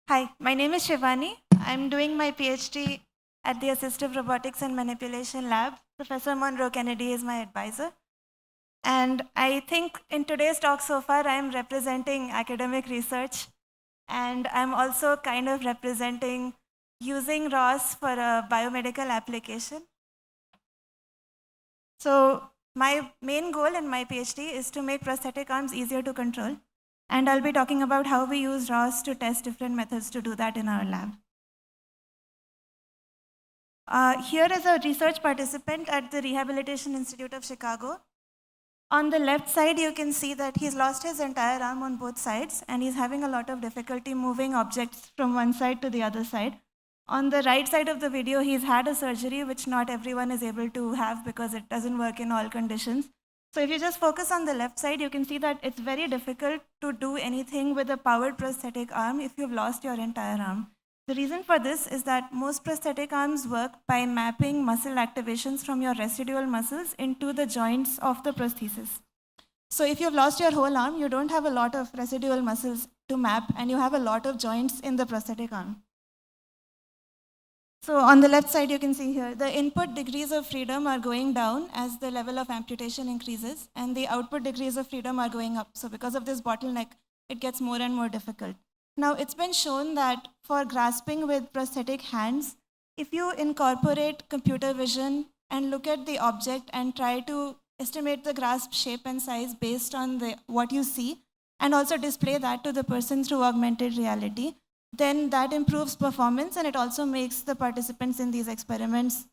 Hi, my name is Shivani. I'm doing my PhD at the Assistive Robotics and Manipulation Lab. Professor Monroe Kennedy is my advisor. And I think in today's talk so far, I'm representing academic research. And I'm also kind of representing using ROS for a biomedical application. So my main goal in my PhD is to make prosthetic arms easier to control. And I'll be talking about how we use ROS to test different methods to do that in our lab. Here is a research participant at the Rehabilitation Institute of Chicago. On the left side, you can see that he's lost his entire arm on both sides, and he's having a lot of difficulty moving objects from one side to the other side. On the right side of the video, he's had a surgery, which not everyone is able to have because it doesn't work in all conditions. So if you just focus on the left side, you can see that it's very difficult to do anything with a powered prosthetic arm if you've lost your entire arm. The reason for this is that most prosthetic arms work by mapping muscle activations from your residual muscles into the joints of the prosthesis. So if you've lost your whole arm, you don't have a lot of residual muscles to map, and you have a lot of joints in the prosthetic arm. So on the left side, you can see here, the input degrees of freedom are going down as the level of amputation increases, and the output degrees of freedom are going up. So because of this bottleneck, it gets more and more difficult. Now, it's been shown that for grasping with prosthetic hands, if you incorporate computer vision and look at the object and try to estimate the grasp shape and size based on what you see, and also display that to the person through augmented reality, then that improves performance, and it also makes the participants in these experiments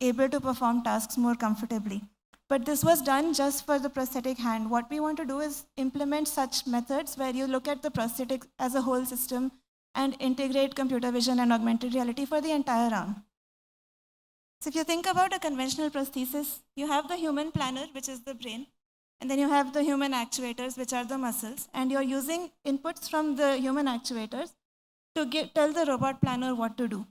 able to perform tasks more comfortably. But this was done just for the prosthetic hand. What we want to do is implement such methods where you look at the prosthetic as a whole system and integrate computer vision and augmented reality for the entire arm. So if you think about a conventional prosthesis, you have the human planner, which is the brain, and then you have the human actuators, which are the muscles, and you're using inputs from the human actuators to tell the robot planner what to do.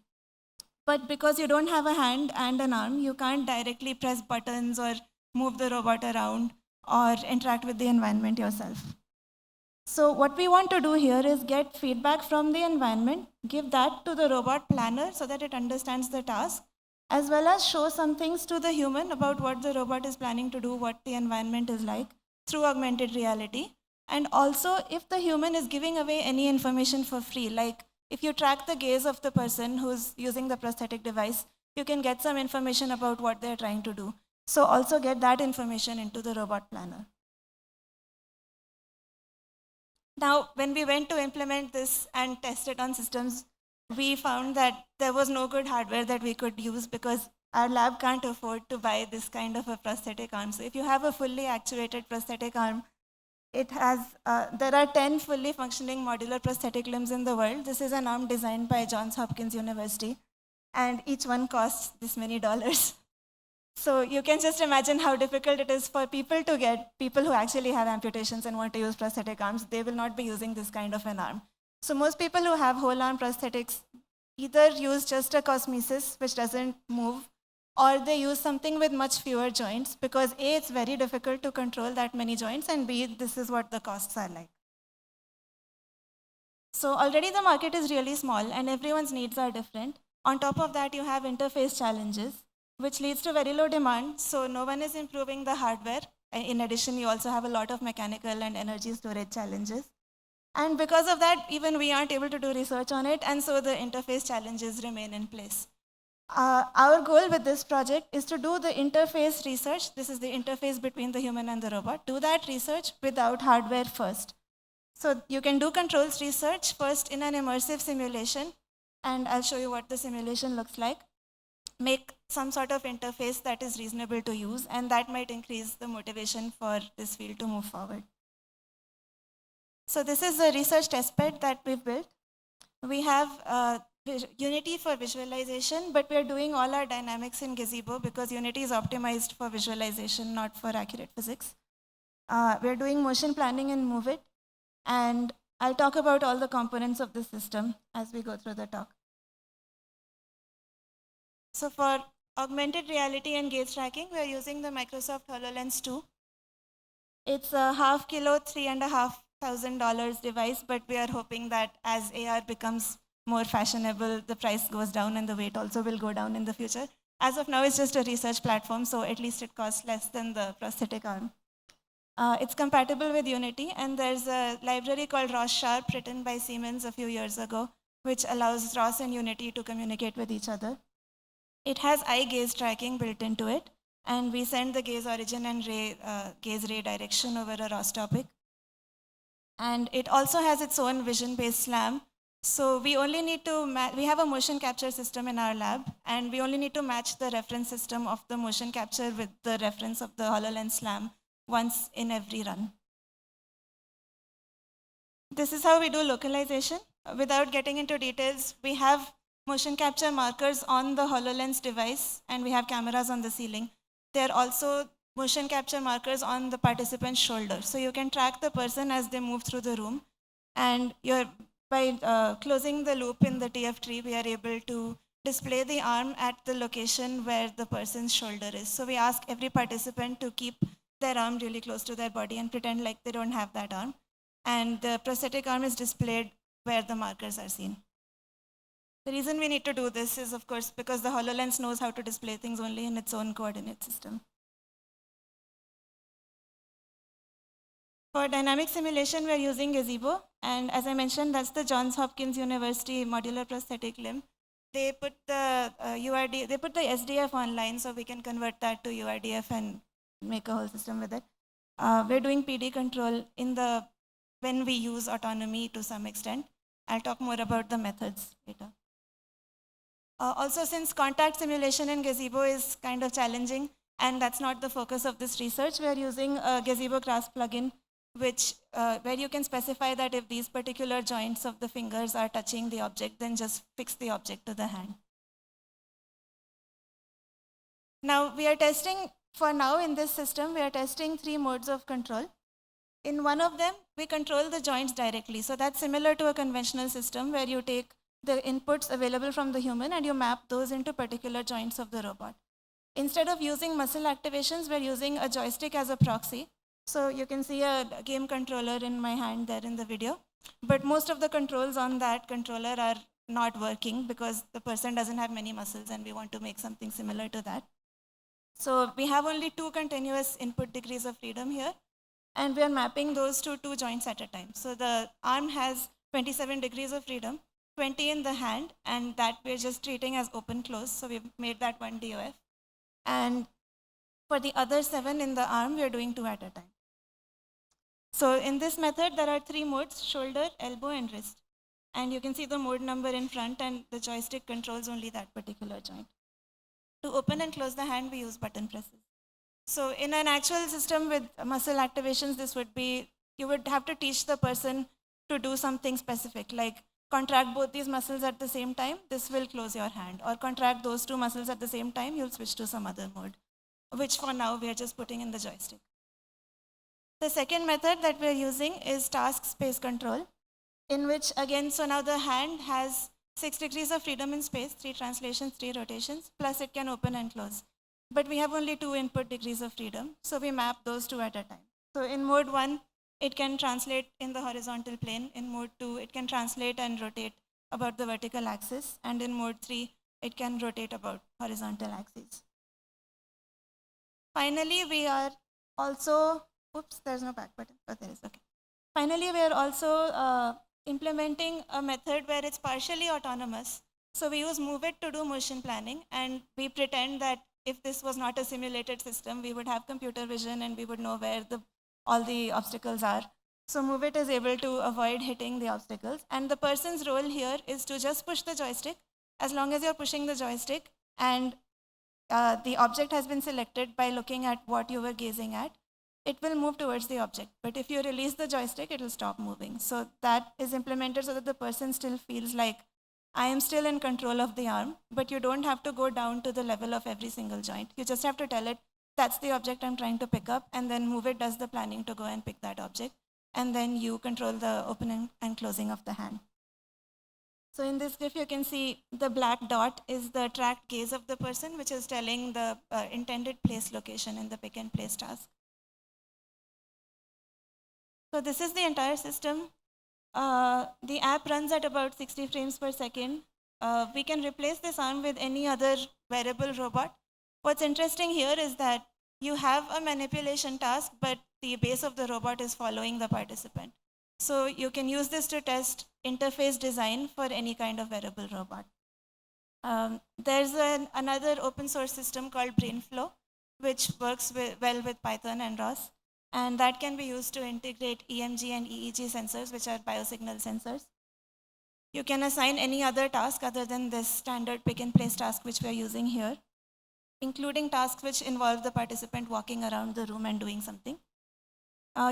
But because you don't have a hand and an arm, you can't directly press buttons or move the robot around or interact with the environment yourself. So what we want to do here is get feedback from the environment, give that to the robot planner so that it understands the task, as well as show some things to the human about what the robot is planning to do, what the environment is like through augmented reality. And also, if the human is giving away any information for free, like if you track the gaze of the person who's using the prosthetic device, you can get some information about what they're trying to do. So also get that information into the robot planner. Now, when we went to implement this and test it on systems, we found that there was no good hardware that we could use because our lab can't afford to buy this kind of a prosthetic arm. So if you have a fully actuated prosthetic arm, there are 10 fully functioning modular prosthetic limbs in the world. This is an arm designed by Johns Hopkins University, and each one costs this many dollars. So you can just imagine how difficult it is for people to get people who actually have amputations and want to use prosthetic arms. They will not be using this kind of an arm. So most people who have whole arm prosthetics either use just a cosmesis, which doesn't move, or they use something with much fewer joints because A, it's very difficult to control that many joints, and B, this is what the costs are like. So already the market is really small and everyone's needs are different. On top of that, you have interface challenges, which leads to very low demand, so no one is improving the hardware. In addition, you also have a lot of mechanical and energy storage challenges. And because of that, even we aren't able to do research on it, and so the interface challenges remain in place. Our goal with this project is to do the interface research. This is the interface between the human and the robot. Do that research without hardware first. So you can do controls research first in an immersive simulation, and I'll show you what the simulation looks like. Make some sort of interface that is reasonable to use, and that might increase the motivation for this field to move forward. So this is a research testbed that we've built. We have Unity for visualization, but we're doing all our dynamics in Gazebo because Unity is optimized for visualization, not for accurate physics. We're doing motion planning in MoveIt, and I'll talk about all the components of the system as we go through the talk. So for augmented reality and gaze tracking, we're using the Microsoft HoloLens 2. It's a half kilo, 3.5 $1,000 device, but we are hoping that as AR becomes more fashionable, the price goes down and the weight also will go down in the future. As of now, it's just a research platform, so at least it costs less than the prosthetic arm. It's compatible with Unity, and there's a library called ROS Sharp written by Siemens a few years ago, which allows ROS and Unity to communicate with each other. It has eye gaze tracking built into it, and we send the gaze origin and gaze ray direction over a ROS topic. And it also has its own vision-based SLAM. So we only need to, we have a motion capture system in our lab, and we only need to match the reference system of the motion capture with the reference of the HoloLens SLAM once in every run. This is how we do localization. Without getting into details, we have motion capture markers on the HoloLens device, and we have cameras on the ceiling. There are also motion capture markers on the participant's shoulder. So you can track the person as they move through the room. And by closing the loop in the TF tree, we are able to display the arm at the location where the person's shoulder is. So we ask every participant to keep their arm really close to their body and pretend like they don't have that arm. And the prosthetic arm is displayed where the markers are seen. The reason we need to do this is, of course, because the HoloLens knows how to display things only in its own coordinate system. For dynamic simulation, we're using Gazebo. And as I mentioned, that's the Johns Hopkins University modular prosthetic limb. They put the they put the SDF online, so we can convert that to URDF and make a whole system with it. We're doing PD control when we use autonomy to some extent. I'll talk more about the methods later. Also, since contact simulation in Gazebo is kind of challenging, and that's not the focus of this research, we're using a Gazebo class plugin, where you can specify that if these particular joints of the fingers are touching the object, then just fix the object to the hand. Now, we are testing, for now in this system, we are testing 3 modes of control. In one of them, we control the joints directly. So that's similar to a conventional system where you take the inputs available from the human and you map those into particular joints of the robot. Instead of using muscle activations, we're using a joystick as a proxy. So you can see a game controller in my hand there in the video. But most of the controls on that controller are not working because the person doesn't have many muscles and we want to make something similar to that. So we have only 2 continuous input degrees of freedom here. And we are mapping those to 2 joints at a time. So the arm has 27 degrees of freedom, 20 in the hand, and that we're just treating as open close. So we've made that one DOF. And for the other 7 in the arm, we're doing 2 at a time. So in this method, there are 3 modes: shoulder, elbow, and wrist. And you can see the mode number in front, and the joystick controls only that particular joint. To open and close the hand, we use button presses. So in an actual system with muscle activations, this would be, you would have to teach the person to do something specific, like contract both these muscles at the same time, this will close your hand, or contract those 2 muscles at the same time, you'll switch to some other mode, which for now we are just putting in the joystick. The second method that we're using is task space control, in which again, so now the hand has 6 degrees of freedom in space, 3 translations, 3 rotations, plus it can open and close. But we have only 2 input degrees of freedom, so we map those 2 at a time. So in mode 1, it can translate in the horizontal plane. In mode 2, it can translate and rotate about the vertical axis. And in mode 3, it can rotate about horizontal axis. Finally, we are also, oops, there's no back button, but there is, okay. Finally, we are also implementing a method where it's partially autonomous. So we use MoveIt to do motion planning, and we pretend that if this was not a simulated system, we would have computer vision and we would know where all the obstacles are. So MoveIt is able to avoid hitting the obstacles. And the person's role here is to just push the joystick. As long as you're pushing the joystick and the object has been selected by looking at what you were gazing at, it will move towards the object. But if you release the joystick, it will stop moving. So that is implemented so that the person still feels like, I am still in control of the arm, but you don't have to go down to the level of every single joint. You just have to tell it, that's the object I'm trying to pick up, and then MoveIt does the planning to go and pick that object. And then you control the opening and closing of the hand. So in this graph, you can see the black dot is the tracked gaze of the person, which is telling the intended place location in the pick and place task. So this is the entire system. The app runs at about 60 frames per second. We can replace this arm with any other wearable robot. What's interesting here is that you have a manipulation task, but the base of the robot is following the participant. So you can use this to test interface design for any kind of wearable robot. There's another open source system called BrainFlow, which works well with Python and ROS. And that can be used to integrate EMG and EEG sensors, which are biosignal sensors. You can assign any other task other than this standard pick and place task, which we're using here, including tasks which involve the participant walking around the room and doing something.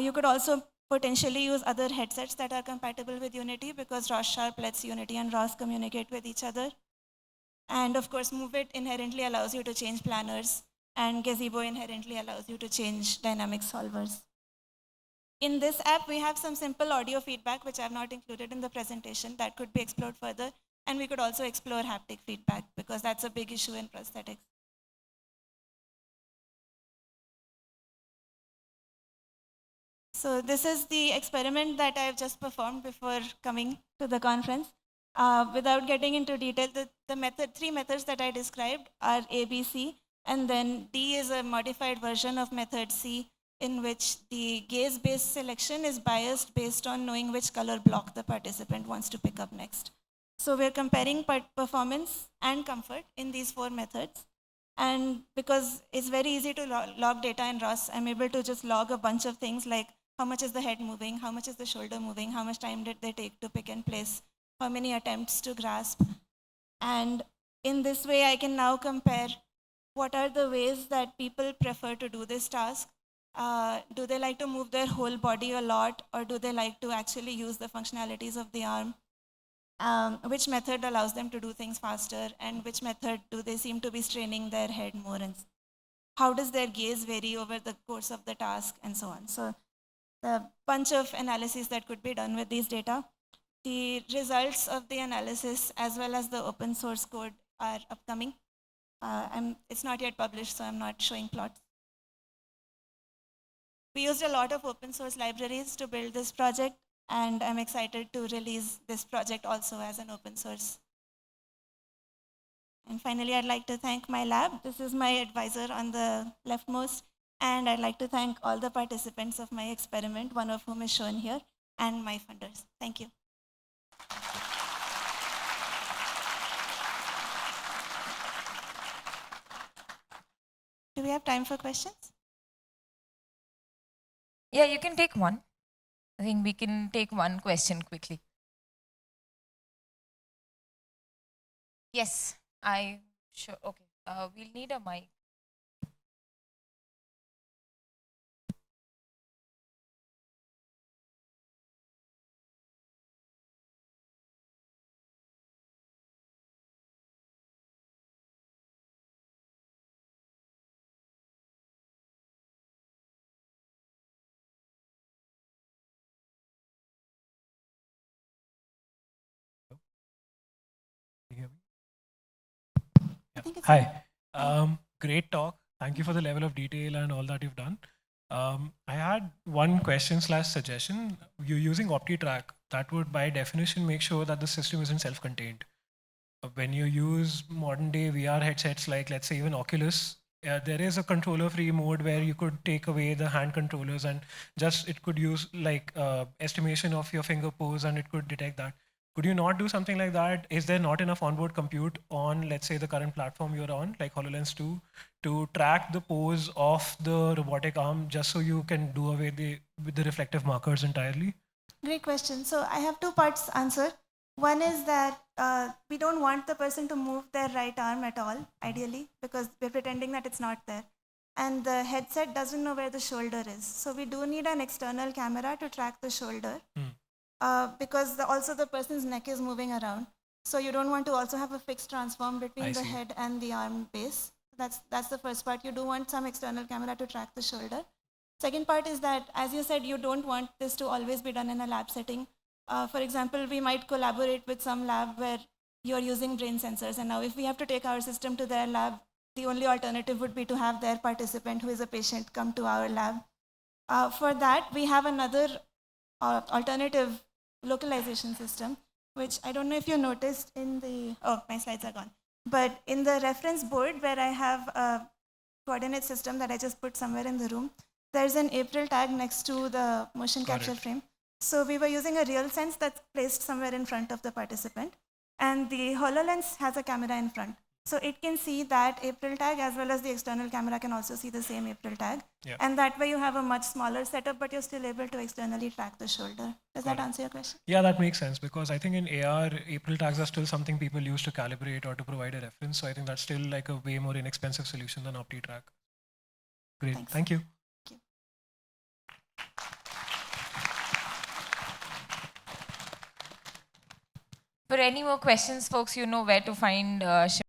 You could also potentially use other headsets that are compatible with Unity, because ROS Sharp lets Unity and ROS communicate with each other. And of course, Move It inherently allows you to change planners, and Gazebo inherently allows you to change dynamic solvers. In this app, we have some simple audio feedback, which I've not included in the presentation, that could be explored further. And we could also explore haptic feedback, because that's a big issue in prosthetics. So this is the experiment that I've just performed before coming to the conference. Without getting into detail, the three methods that I described are A, B, C, and then D is a modified version of method C, in which the gaze-based selection is biased based on knowing which color block the participant wants to pick up next. So we're comparing performance and comfort in these four methods. And because it's very easy to log data in ROS, I'm able to just log a bunch of things like how much is the head moving, how much is the shoulder moving, how much time did they take to pick and place, how many attempts to grasp. And in this way, I can now compare what are the ways that people prefer to do this task. Do they like to move their whole body a lot, or do they like to actually use the functionalities of the arm? Which method allows them to do things faster, and which method do they seem to be straining their head more, and how does their gaze vary over the course of the task, and so on. So a bunch of analyses that could be done with these data. The results of the analysis, as well as the open source code, are upcoming. It's not yet published, so I'm not showing plots. We used a lot of open source libraries to build this project, and I'm excited to release this project also as an open source. And finally, I'd like to thank my lab. This is my advisor on the leftmost. And I'd like to thank all the participants of my experiment, one of whom is shown here, and my funders. Thank you. Do we have time for questions? Yeah, you can take one. I think we can take one question quickly. Yes, sure. Okay, we'll need a mic. Can you hear me? I think it's Hi. Great talk. Thank you for the level of detail and all that you've done. I had one question / suggestion. You're using OptiTrack. That would, by definition, make sure that the system isn't self-contained. When you use modern day VR headsets, like let's say even Oculus, there is a controller-free mode where you could take away the hand controllers and just it could use like estimation of your finger pose and it could detect that. Could you not do something like that? Is there not enough onboard compute on, let's say, the current platform you're on, like HoloLens 2, to track the pose of the robotic arm just so you can do away with the reflective markers entirely? Great question. So I have two parts answer. One is that we don't want the person to move their right arm at all, ideally, because we're pretending that it's not there. And the headset doesn't know where the shoulder is. So we do need an external camera to track the shoulder. Because also the person's neck is moving around. So you don't want to also have a fixed transform between the head and the arm base. That's the first part. You do want some external camera to track the shoulder. Second part is that, as you said, you don't want this to always be done in a lab setting. For example, we might collaborate with some lab where you're using brain sensors. And now if we have to take our system to their lab, the only alternative would be to have their participant, who is a patient, come to our lab. For that, we have another alternative localization system, which I don't know if you noticed in the, oh, my slides are gone. But in the reference board where I have a coordinate system that I just put somewhere in the room, there's an April tag next to the motion capture frame. So we were using a real sense that's placed somewhere in front of the participant. And the HoloLens has a camera in front. So it can see that April tag as well as the external camera can also see the same April tag. Yeah. And that way you have a much smaller setup, but you're still able to externally track the shoulder. Does that answer your question? Yeah, that makes sense because I think in AR, April tags are still something people use to calibrate or to provide a reference. So I think that's still like a way more inexpensive solution than OptiTrack. Great, Thanks. thank you. Thank you. For any more questions, folks, you know where to find Shivani.